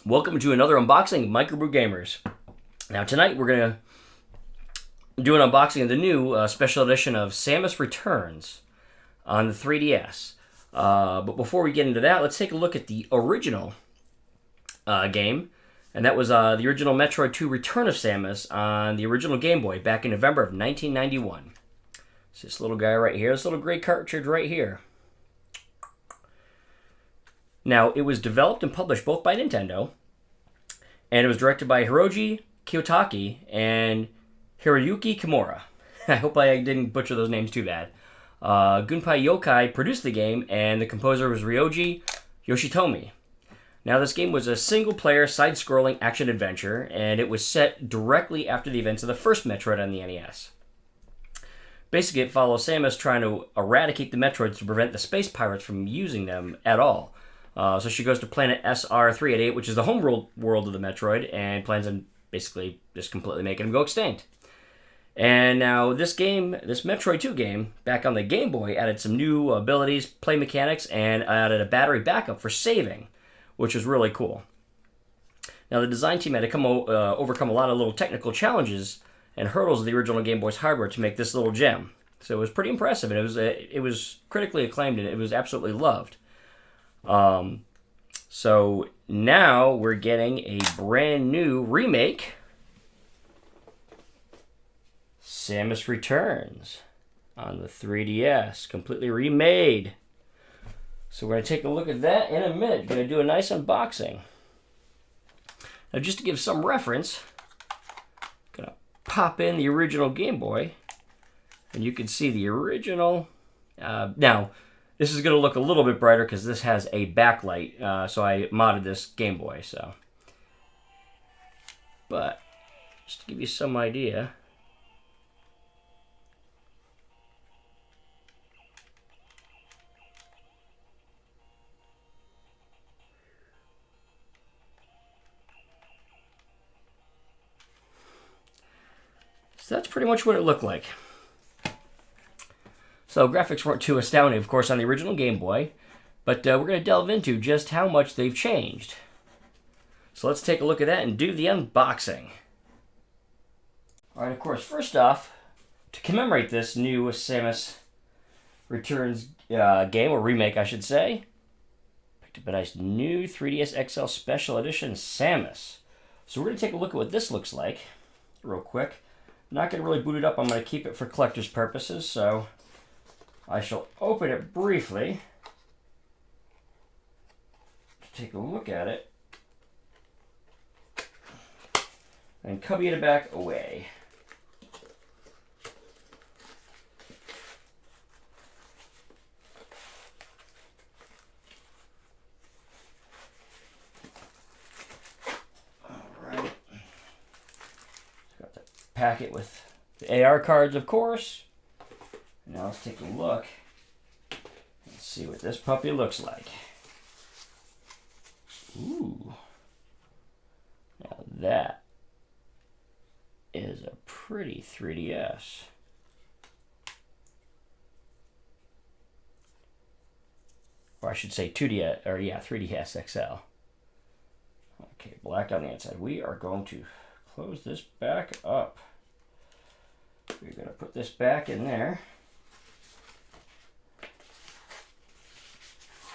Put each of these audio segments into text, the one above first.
Welcome to another unboxing of Microbrew Gamers. Now tonight we're going to do an unboxing of the new special edition of Samus Returns on the 3DS. But before we get into that, let's take a look at the original game. And that was the original Metroid II Return of Samus on the original Game Boy back in November of 1991. It's this little guy right here, this little gray cartridge right here. Now, it was developed and published both by Nintendo, and it was directed by Hiroji Kiyotaki and Hiroyuki Kimura. I hope I didn't butcher those names too bad. Gunpei Yokai produced the game, and the composer was Ryoji Yoshitomi. Now, this game was a single-player, side-scrolling action-adventure, and it was set directly after the events of the first Metroid on the NES. Basically, it follows Samus trying to eradicate the Metroids to prevent the space pirates from using them at all. So she goes to planet SR388, which is the home world of the Metroid, and plans on basically just completely making them go extinct. And now this game, this Metroid 2 game, back on the Game Boy, added some new abilities, play mechanics, and added a battery backup for saving, which was really cool. Now the design team had to overcome a lot of little technical challenges and hurdles of the original Game Boy's hardware to make this little gem. So it was pretty impressive, and it was critically acclaimed, and it was absolutely loved. So now we're getting a brand new remake, Samus Returns, on the 3DS, completely remade. So we're going to take a look at that in a minute. Going to do a nice unboxing. Now just to give some reference, I'm going to pop in the original Game Boy, and you can see the original. Now, this is going to look a little bit brighter because this has a backlight, so I modded this Game Boy. But just to give you some idea, so that's pretty much what it looked like. So graphics weren't too astounding, of course, on the original Game Boy, but we're going to delve into just how much they've changed. So let's take a look at that and do the unboxing. All right, of course, first off, to commemorate this new Samus Returns game, or remake, I should say, picked up a nice new 3DS XL Special Edition Samus. So we're going to take a look at what this looks like real quick. I'm not going to really boot it up. I'm going to keep it for collector's purposes, so I shall open it briefly to take a look at it and cubby it back away. Alright. Got the packet with the AR cards, of course. Now let's take a look and see what this puppy looks like. Ooh. Now that is a pretty 3DS. Or I should say 2DS, or yeah, 3DS XL. Okay, black on the inside. We are going to close this back up. We're going to put this back in there.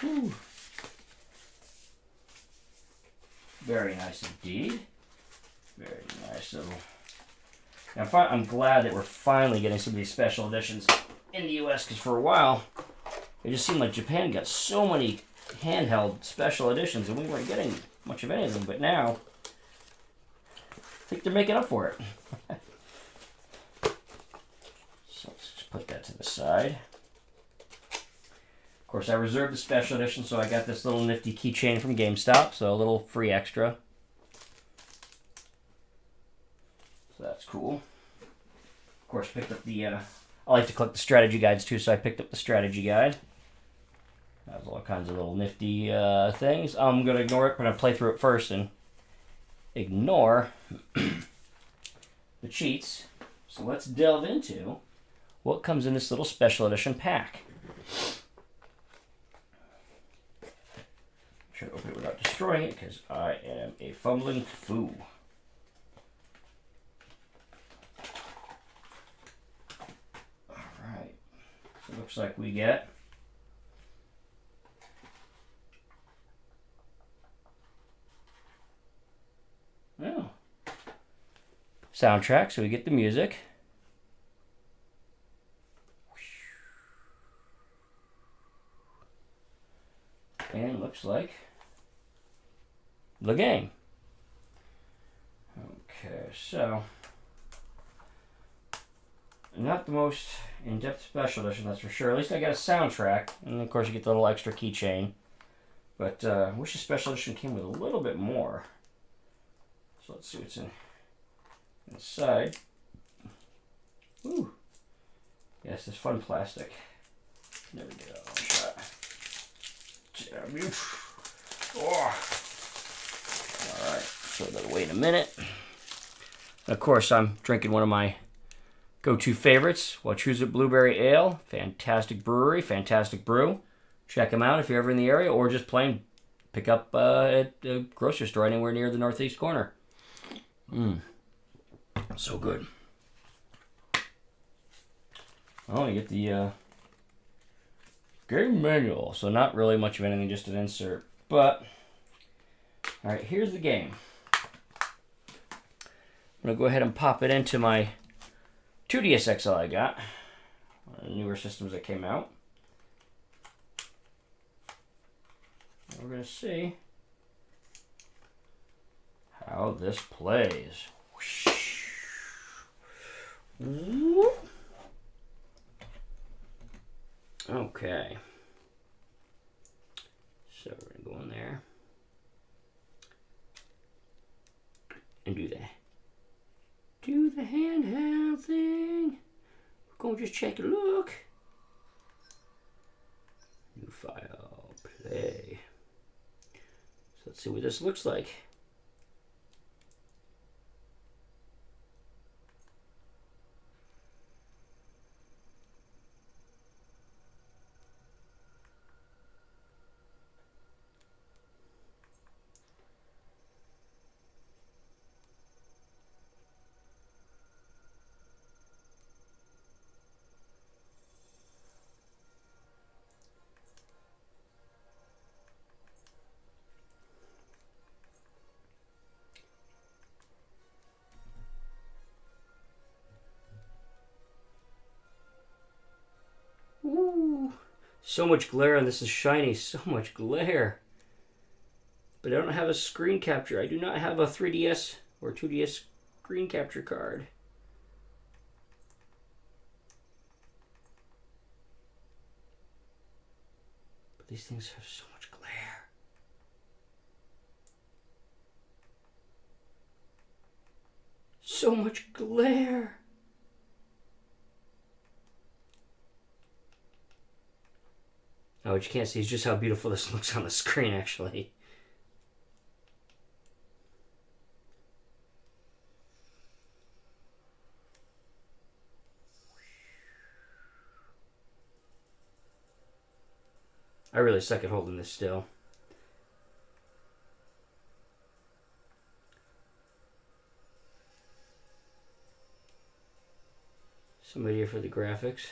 Whew. Very nice indeed. Very nice. So, now I'm glad that we're finally getting some of these special editions in the US, because for a while it just seemed like Japan got so many handheld special editions and we weren't getting much of anything. But now I think they're making up for it. So let's just put that to the side. Of course, I reserved the special edition, so I got this little nifty keychain from GameStop, so a little free extra. So that's cool. Of course, picked up the, I like to collect the strategy guides too, so I picked up the strategy guide. Has all kinds of little nifty things. I'm going to ignore it. I'm going to play through it first and ignore the cheats. So let's delve into what comes in this little special edition pack. Try to open it without destroying destroying it because I am a fumbling foo. Alright. So it looks like we get soundtrack, so we get the music. And it looks like the game. Okay, so not the most in-depth special edition, that's for sure. At least I got a soundtrack, and of course you get the little extra keychain. But I wish the special edition came with a little bit more. So let's see what's inside. Ooh. Yes, this fun plastic. There we go. Oh. Alright, throw that away in a minute. Of course, I'm drinking one of my go-to favorites, Wachusett Blueberry Ale. Fantastic brewery, fantastic brew. Check them out if you're ever in the area, or just plain pick up at a grocery store anywhere near the northeast corner. So good. Oh, you get the game manual. So not really much of anything, just an insert. But, alright, here's the game. I'm going to go ahead and pop it into my 2DS XL I got. One of the newer systems that came out. And we're going to see how this plays. Okay. So we're going to go in there and do that. Do the handheld thing. We're going to just check a look. New file, play. So let's see what this looks like. Ooh, so much glare, and this is shiny. So much glare. But I don't have a screen capture. I do not have a 3DS or 2DS screen capture card. But these things have so much glare. So much glare. Oh, what you can't see is just how beautiful this looks on the screen, actually. I really suck at holding this still. Somebody here for the graphics.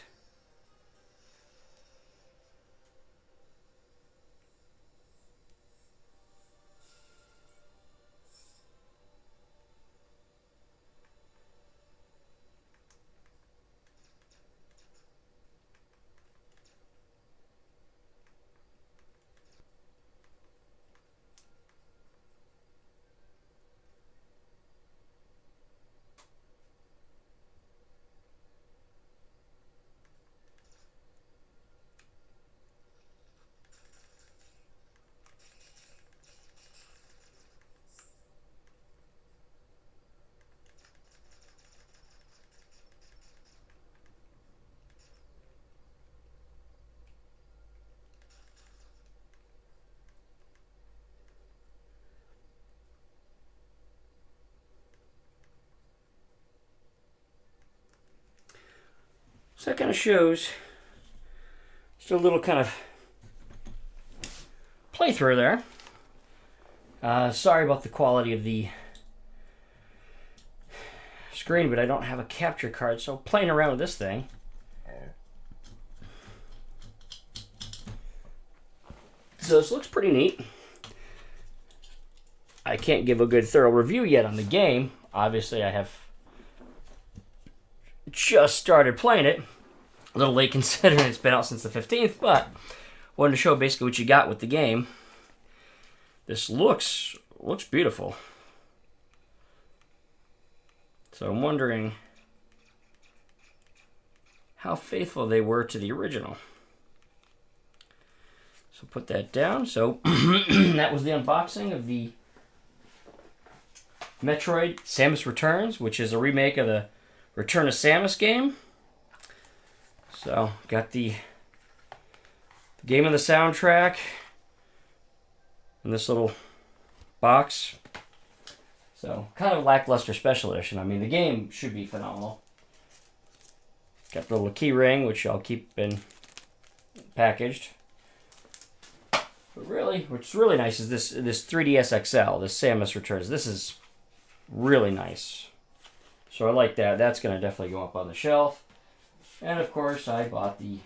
So that kind of shows just a little kind of playthrough there. Sorry about the quality of the screen, but I don't have a capture card, so playing around with this thing. So this looks pretty neat. I can't give a good thorough review yet on the game. Obviously, I have just started playing it. A little late considering it's been out since the 15th, but wanted to show basically what you got with the game. This looks beautiful. So I'm wondering how faithful they were to the original. So put that down. So that was the unboxing of the Metroid Samus Returns, which is a remake of the Return of Samus game. So got the game and the soundtrack in this little box. So kind of lackluster special edition. I mean, the game should be phenomenal. Got the little key ring, which I'll keep in packaged. But really, what's really nice is this 3DS XL, this Samus Returns. This is really nice. So I like that. That's going to definitely go up on the shelf. And of course, I bought the,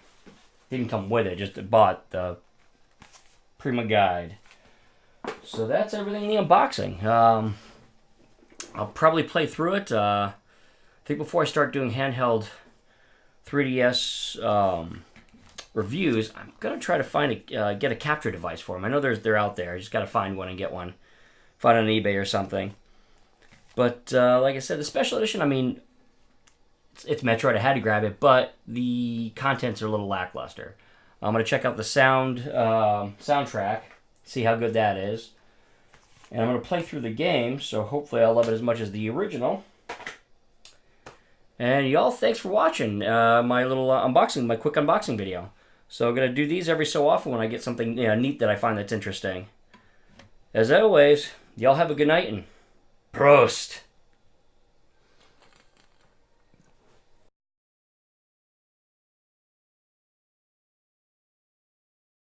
didn't come with it, just bought the Prima Guide. So that's everything in the unboxing. I'll probably play through it. I think before I start doing handheld 3DS reviews, I'm gonna try to find get a capture device for them. I know they're out there. I just gotta find one and get one. Find it on eBay or something. But like I said, the special edition, I mean, it's Metroid. I had to grab it, but the contents are a little lackluster. I'm gonna check out the soundtrack, see how good that is, and I'm gonna play through the game. So hopefully, I'll love it as much as the original. And y'all, thanks for watching my little unboxing, my quick unboxing video. So I'm going to do these every so often when I get something neat that I find that's interesting. As always, y'all have a good night and Prost!